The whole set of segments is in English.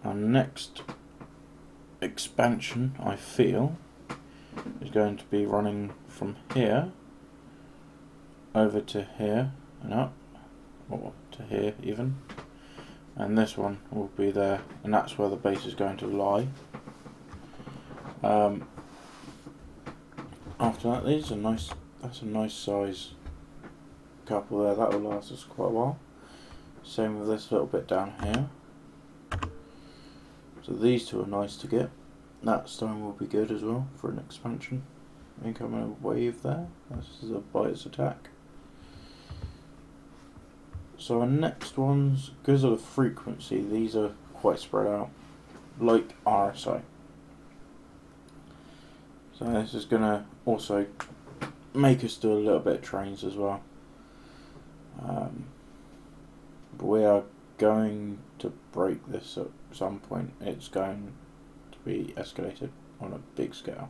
Our next expansion, I feel, is going to be running from here over to here and up, or to here even, and this one will be there, and that's where the base is going to lie. After that, that's a nice size couple there. That will last us quite a while. Same with this little bit down here. So these two are nice to get. That stone will be good as well for an expansion. Incoming wave there. This is a bite's attack. So our next ones, because of the frequency, these are quite spread out, like RSI. So this is going to also make us do a little bit of trains as well. But we are going to break this at some point. It's going to be escalated on a big scale.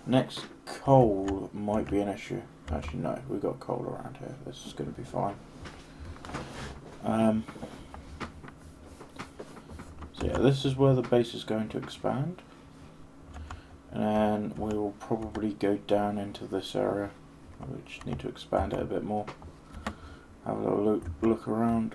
Next, coal might be an issue. Actually no, we've got coal around here. This is going to be fine. So yeah, this is where the base is going to expand. And then we will probably go down into this area. We just need to expand it a bit more. Have a little look around.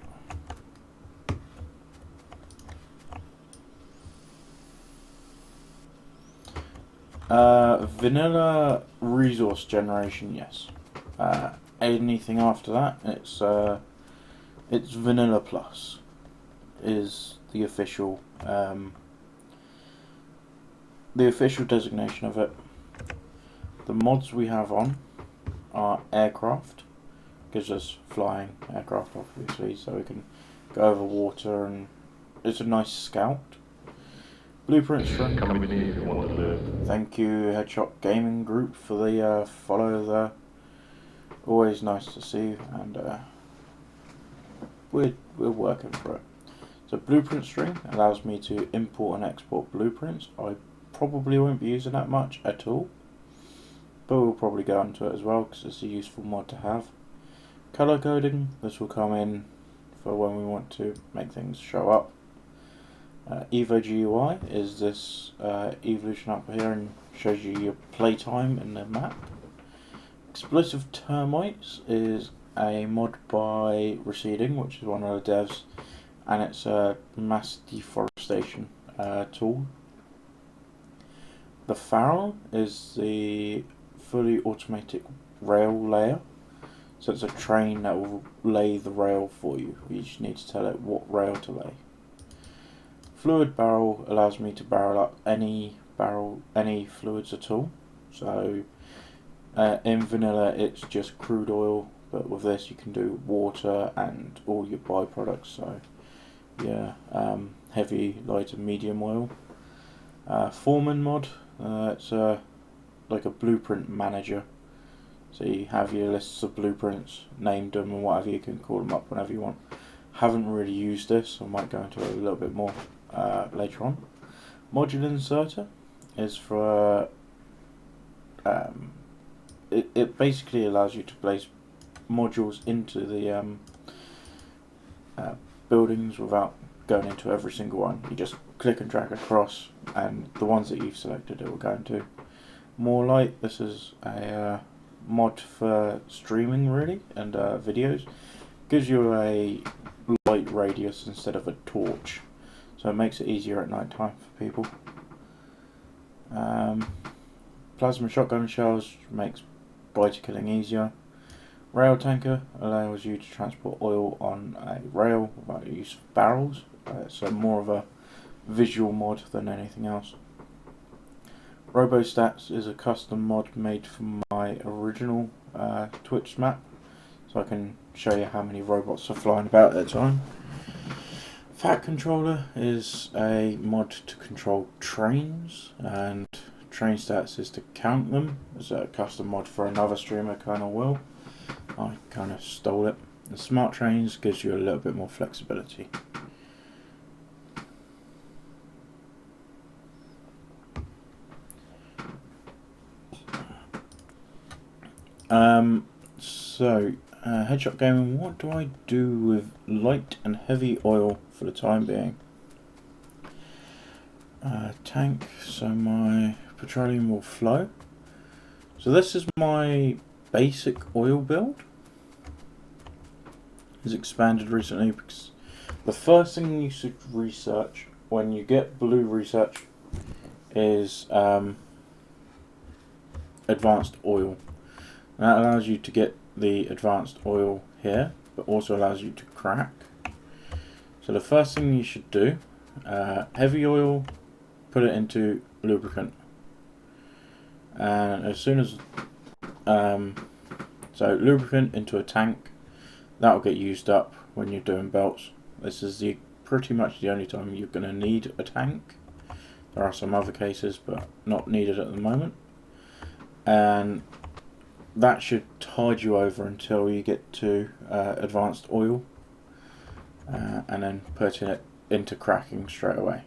Vanilla resource generation, yes. Anything after that, it's Vanilla Plus is the official designation of it. The mods we have on are aircraft, gives us flying aircraft obviously, so we can go over water, and it's a nice scout. Blueprint string. Come with me if you want to live. Thank you, Headshot Gaming Group, for the follow there. Always nice to see, and we're working for it. So blueprint string allows me to import and export blueprints. I probably won't be using that much at all, but we'll probably go into it as well because it's a useful mod to have. Color coding, this will come in for when we want to make things show up. Evo GUI is this evolution up here and shows you your playtime in the map. Explosive Termites is a mod by Receding, which is one of the devs, and it's a mass deforestation tool. The Farrel is the fully automatic rail layer, so it's a train that will lay the rail for you. You just need to tell it what rail to lay. Fluid Barrel allows me to barrel up any fluids at all. So in vanilla it's just crude oil, but with this you can do water and all your byproducts. So yeah, heavy, light and medium oil. Foreman mod, it's like a blueprint manager. So you have your lists of blueprints, named them and whatever, you can call them up whenever you want. Haven't really used this, I might go into it a little bit more later on. Module inserter is for it basically allows you to place modules into the buildings without going into every single one. You just click and drag across, and the ones that you've selected it will go into. More light, this is a mod for streaming really, and videos. Gives you a light radius instead of a torch, so it makes it easier at night time for people. Plasma shotgun shells makes biter killing easier. Rail tanker allows you to transport oil on a rail without the use of barrels. So more of a visual mod than anything else. RoboStats is a custom mod made from my original Twitch map, so I can show you how many robots are flying about at a time. Fat Controller is a mod to control trains, and Train Stats is to count them. It's a custom mod for another streamer, Colonel Will. I kind of stole it. The Smart Trains gives you a little bit more flexibility. Headshot Gaming, what do I do with light and heavy oil for the time being? tank, so my petroleum will flow. So this is my basic oil build. It's expanded recently because the first thing you should research when you get Blue Research is advanced oil. And that allows you to get the advanced oil here, but also allows you to crack. So the first thing you should do, heavy oil, put it into lubricant. And as soon as, so lubricant into a tank, that'll get used up when you're doing belts. This is pretty much the only time you're going to need a tank. There are some other cases, but not needed at the moment. And that should tide you over until you get to advanced oil, and then putting it into cracking straight away.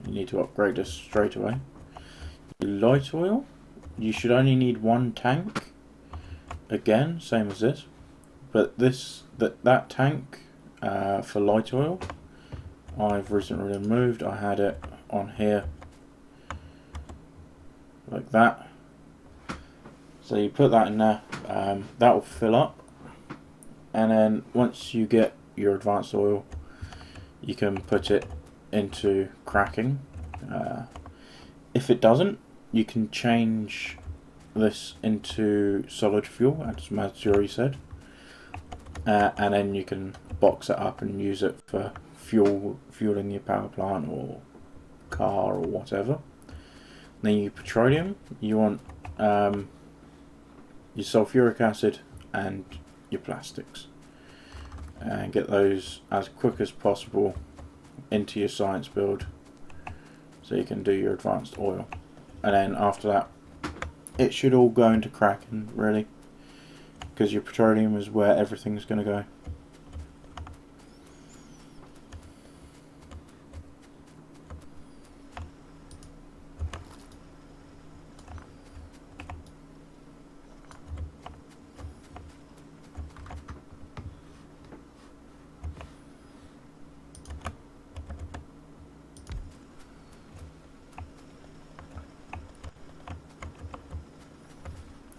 You need to upgrade this straight away. Light oil, you should only need one tank. Again, same as this, but that tank for light oil, I've recently removed. I had it on here like that. So you put that in there, that will fill up, and then once you get your advanced oil, you can put it into cracking. If it doesn't, you can change this into solid fuel, as Matsuri said, and then you can box it up and use it for fueling your power plant or car or whatever. Then your petroleum, you want your sulfuric acid and your plastics, and get those as quick as possible into your science build so you can do your advanced oil. And then after that, it should all go into cracking, really, because your petroleum is where everything's going to go.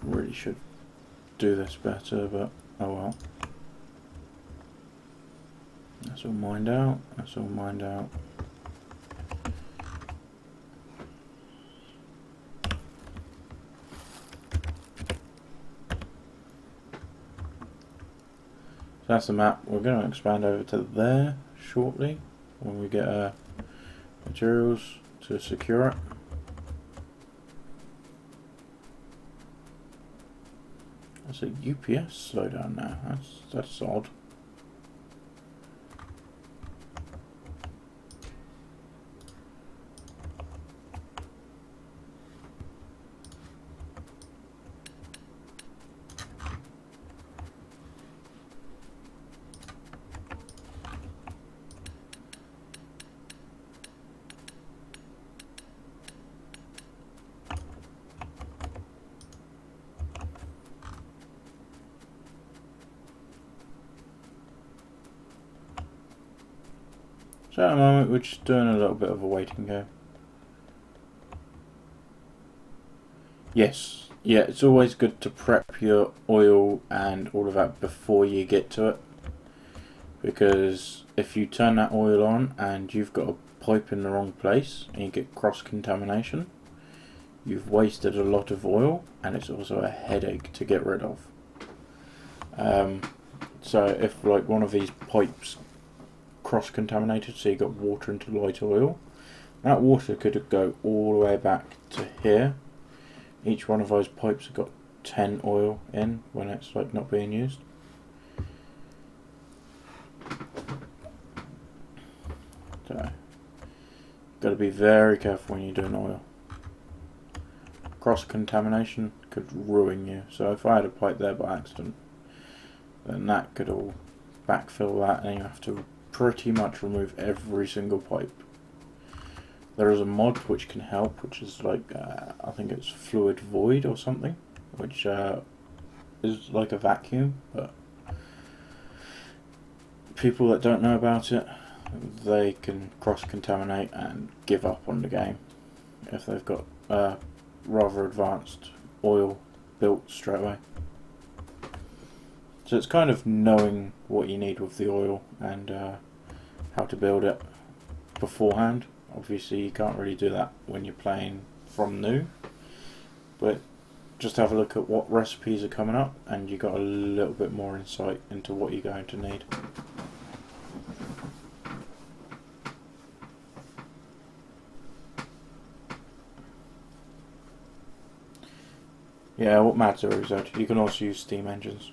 Really should do this better, but oh well. That's all mined out. That's all mined out. So that's the map. We're going to expand over to there shortly when we get materials to secure it. That's a UPS slowdown now. That's odd. So at the moment we're just doing a little bit of a waiting game. Yes, yeah, it's always good to prep your oil and all of that before you get to it, because if you turn that oil on and you've got a pipe in the wrong place and you get cross-contamination, you've wasted a lot of oil, and it's also a headache to get rid of. So if like one of these pipes cross-contaminated, so you got water into light oil, that water could go all the way back to here. Each one of those pipes have got 10 oil in when it's like not being used. So got to be very careful when you're doing oil. Cross-contamination could ruin you. So if I had a pipe there by accident, then that could all backfill that, and you have to pretty much remove every single pipe. There is a mod which can help, which is like, I think it's Fluid Void or something, which is like a vacuum, but people that don't know about it, they can cross-contaminate and give up on the game if they've got rather advanced oil built straight away. So it's kind of knowing what you need with the oil and how to build it beforehand. Obviously you can't really do that when you're playing from new, but just have a look at what recipes are coming up and you got a little bit more insight into what you're going to need. Yeah, what Mad Zero said, you can also use steam engines.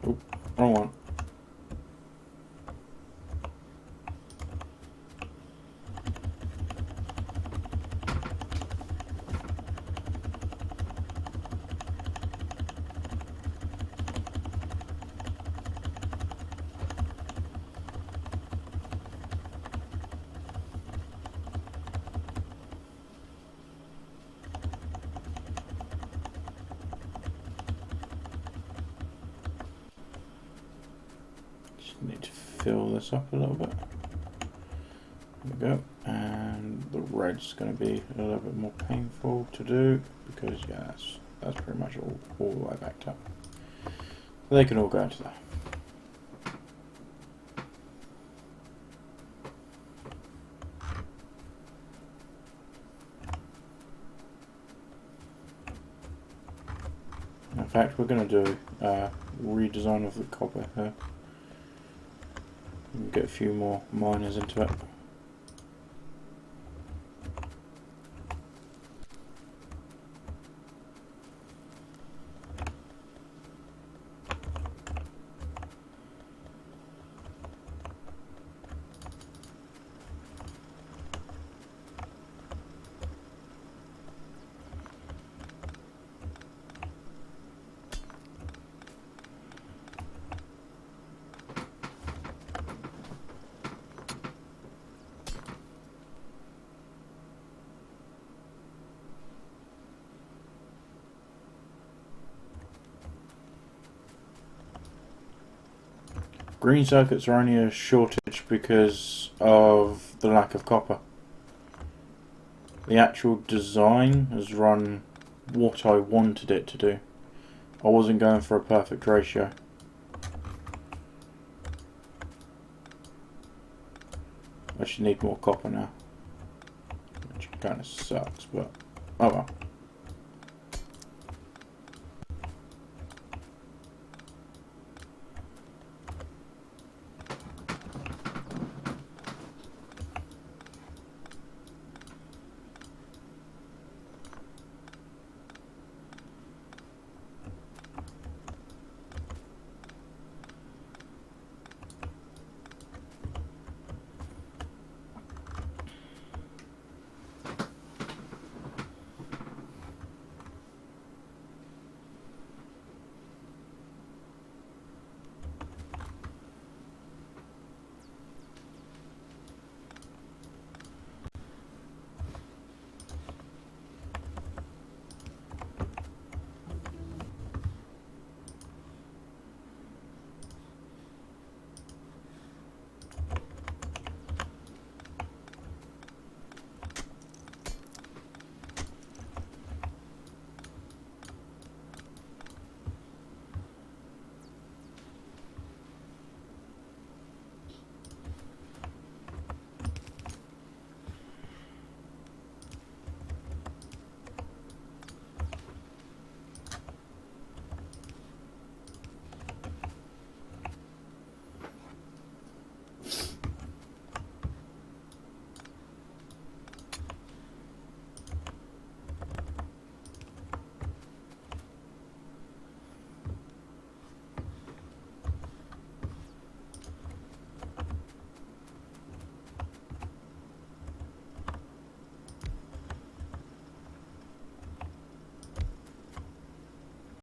Oop, wrong one. Need to fill this up a little bit. There we go. And the red's going to be a little bit more painful to do because yeah, that's pretty much all the way backed up. So they can all go into there. In fact, we're going to do a redesign of the copper here. And get a few more miners into it. Green circuits are only a shortage because of the lack of copper. The actual design has run what I wanted it to do. I wasn't going for a perfect ratio. I should need more copper now, which kind of sucks, but oh well.